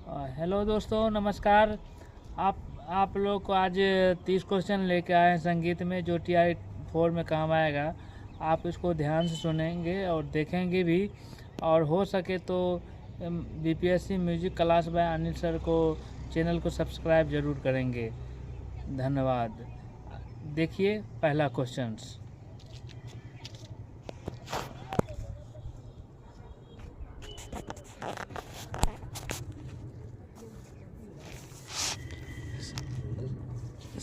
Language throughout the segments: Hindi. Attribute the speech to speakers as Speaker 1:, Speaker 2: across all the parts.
Speaker 1: हेलो दोस्तों, नमस्कार। आप लोग को आज 30 क्वेश्चन लेके आए हैं संगीत में, जो TI-4 में काम आएगा। आप इसको ध्यान से सुनेंगे और देखेंगे भी, और हो सके तो BPSC music class by Anil sir को चैनल को सब्सक्राइब जरूर करेंगे। धन्यवाद। देखिए पहला क्वेश्चंस।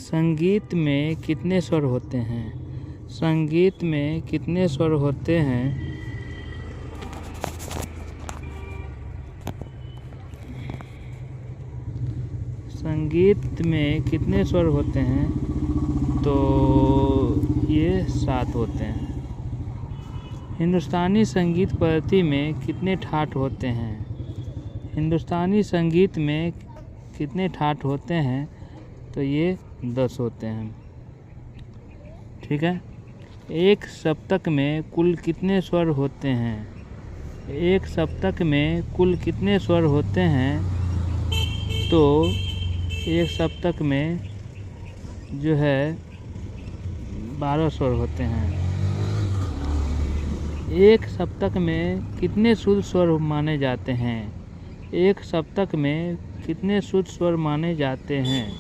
Speaker 1: संगीत में कितने स्वर होते हैं? संगीत में कितने स्वर होते हैं? संगीत में कितने स्वर होते हैं? तो ये 7 होते हैं। हिंदुस्तानी संगीत पद्धति में कितने ठाट होते हैं? हिंदुस्तानी संगीत में कितने ठाट होते हैं? तो ये 10 होते हैं। ठीक है। एक सप्तक में कुल कितने स्वर होते हैं? एक सप्तक में कुल कितने स्वर होते हैं? तो एक सप्तक में जो है 12 स्वर होते हैं। एक सप्तक में कितने शुद्ध स्वर माने जाते हैं? एक सप्तक में कितने शुद्ध स्वर माने जाते हैं?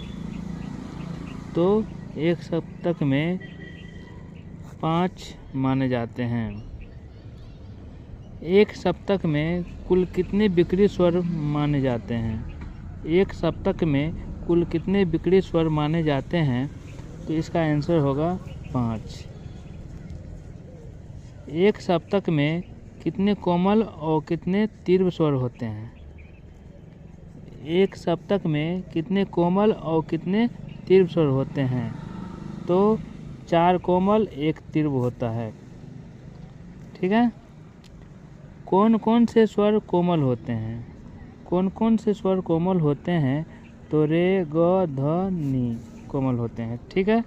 Speaker 1: तो एक सप्तक में 5 माने जाते हैं। एक सप्तक में कुल कितने विकृत स्वर माने जाते हैं? एक सप्तक में कुल कितने विकृत स्वर माने जाते हैं? तो इसका आंसर होगा 5। एक सप्तक में कितने कोमल और कितने तीव्र स्वर होते हैं? एक सप्तक में कितने कोमल और कितने तीव्र स्वर होते हैं? तो 4 कोमल 1 तीव्र होता है। ठीक है। कौन कौन से स्वर कोमल होते हैं? कौन कौन से स्वर कोमल होते हैं? तो रे ग ध नी कोमल होते हैं। ठीक है।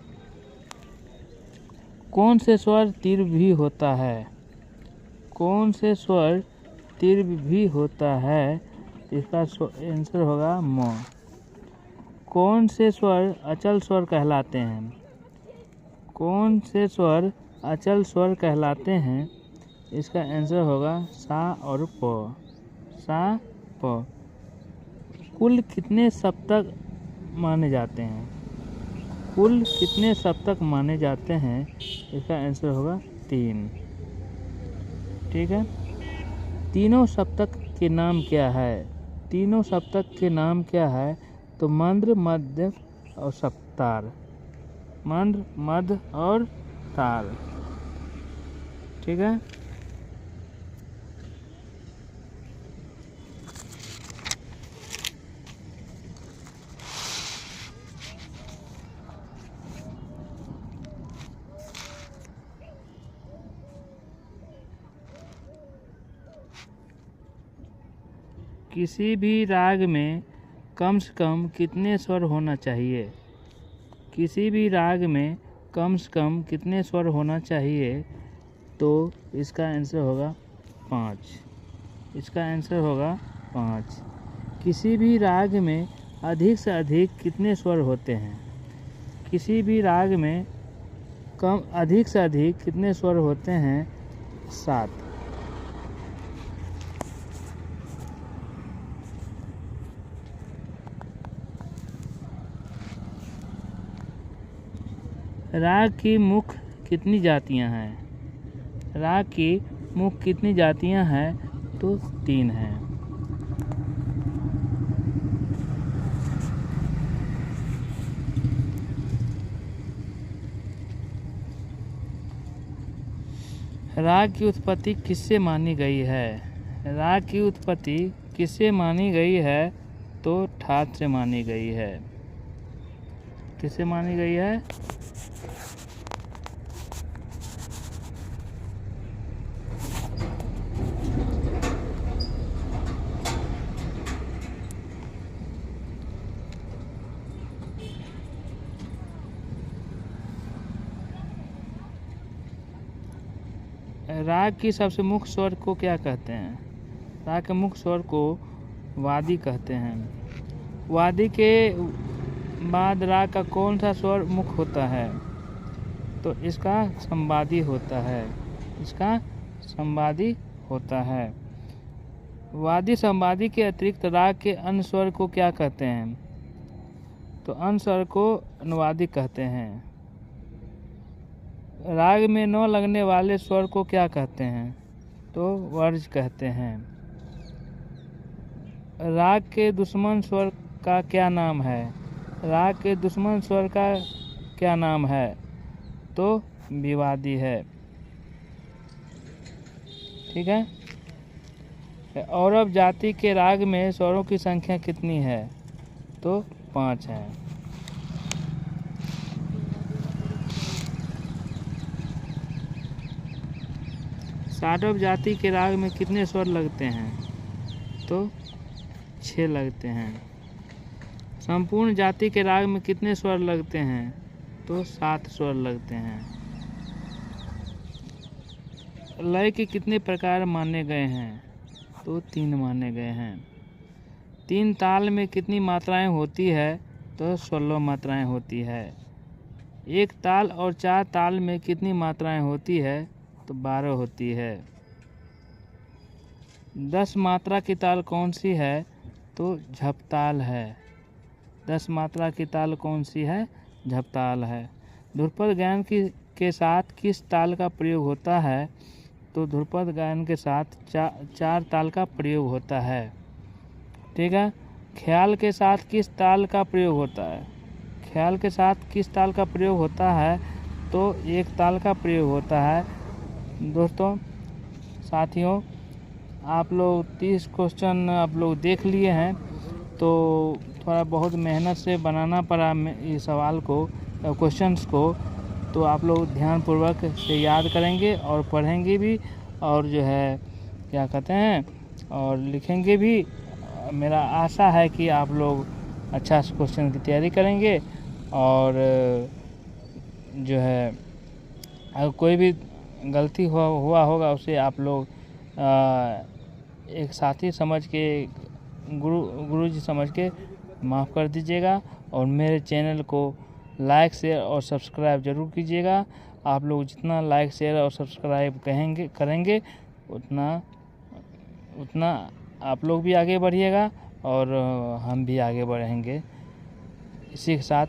Speaker 1: कौन से स्वर तीव्र भी होता है? कौन से स्वर तीव्र भी होता है? इसका आंसर होगा म। कौन से स्वर अचल स्वर कहलाते हैं? कौन से स्वर अचल स्वर कहलाते हैं? इसका आंसर होगा सा और प। सा प। कुल कितने सप्तक माने जाते हैं? कुल कितने सप्तक माने जाते हैं? इसका आंसर होगा 3। ठीक है। तीनों सप्तक के नाम क्या है? तीनों सप्तक के नाम क्या है? तो मंद्र, मध्य और तार। मंद्र, मध्य और ताल। ठीक है। किसी भी राग में कम से कम कितने स्वर होना चाहिए? किसी भी राग में कम से कम कितने स्वर होना चाहिए? तो इसका आंसर होगा 5। इसका आंसर होगा 5। किसी भी राग में अधिक से अधिक कितने स्वर होते हैं? किसी भी राग में अधिक से अधिक कितने स्वर होते हैं? 7। राग की मुख्य कितनी जातियां हैं? राग की मुख्य कितनी जातियां हैं? तो 3 हैं। राग की उत्पत्ति किससे मानी गई है? राग की उत्पत्ति किससे मानी गई है? तो ठाट से मानी गई है। किससे मानी गई है? राग की सबसे मुख्य स्वर को क्या कहते हैं? राग के मुख्य स्वर को वादी कहते हैं। वादी के बाद रा का कौन सा स्वर मुख होता है? तो इसका संवादी होता है, इसका संवादी होता है। वादी संवादी के अतिरिक्त राग के अन्य स्वर को क्या कहते हैं? तो अन्य स्वर को अनुवादी कहते हैं। राग में न लगने वाले स्वर को क्या कहते हैं? तो वर्ज्य कहते हैं। राग के दुश्मन स्वर का क्या नाम है? राग के दुश्मन स्वर का क्या नाम है? तो विवादी है। ठीक है। औरव जाति के राग में स्वरों की संख्या कितनी है? तो 5 है। षाडव जाति के राग में कितने स्वर लगते हैं? तो 6 लगते हैं। संपूर्ण जाति के राग में कितने स्वर लगते हैं? तो 7 स्वर लगते हैं। लय के कितने प्रकार माने गए हैं? तो 3 माने गए हैं। 3 ताल में कितनी मात्राएं होती है? तो 16 मात्राएं होती है। 1 ताल और 4 ताल में कितनी मात्राएं होती है? तो 12 होती है। 10 मात्रा की ताल कौन सी है? तो झपताल है। 10 मात्रा की ताल कौन सी है? झपताल है। ध्रुपद गायन के साथ किस ताल का प्रयोग होता है? तो ध्रुपद गायन के साथ 4 ताल का प्रयोग होता है। ठीक है। ख्याल के साथ किस ताल का प्रयोग होता है? ख्याल के साथ किस ताल का प्रयोग होता है? तो 1 ताल का प्रयोग होता है। दोस्तों, साथियों, आप लोग 30 क्वेश्चन आप लोग देख लिए हैं, तो थोड़ा बहुत मेहनत से बनाना पड़ा इस सवाल को, क्वेश्चंस को। तो आप लोग ध्यानपूर्वक से याद करेंगे और पढ़ेंगे भी, और जो है क्या कहते हैं, और लिखेंगे भी। मेरा आशा है कि आप लोग अच्छा से क्वेश्चन की तैयारी करेंगे। और जो है अगर कोई भी गलती हुआ होगा उसे आप लोग एक साथी समझ के, गुरु जी समझ के माफ़ कर दीजिएगा। और मेरे चैनल को लाइक, शेयर और सब्सक्राइब ज़रूर कीजिएगा। आप लोग जितना लाइक, शेयर और सब्सक्राइब करेंगे उतना आप लोग भी आगे बढ़िएगा और हम भी आगे बढ़ेंगे। इसी के साथ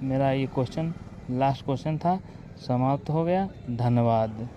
Speaker 1: मेरा ये क्वेश्चन लास्ट क्वेश्चन था, समाप्त हो गया। धन्यवाद।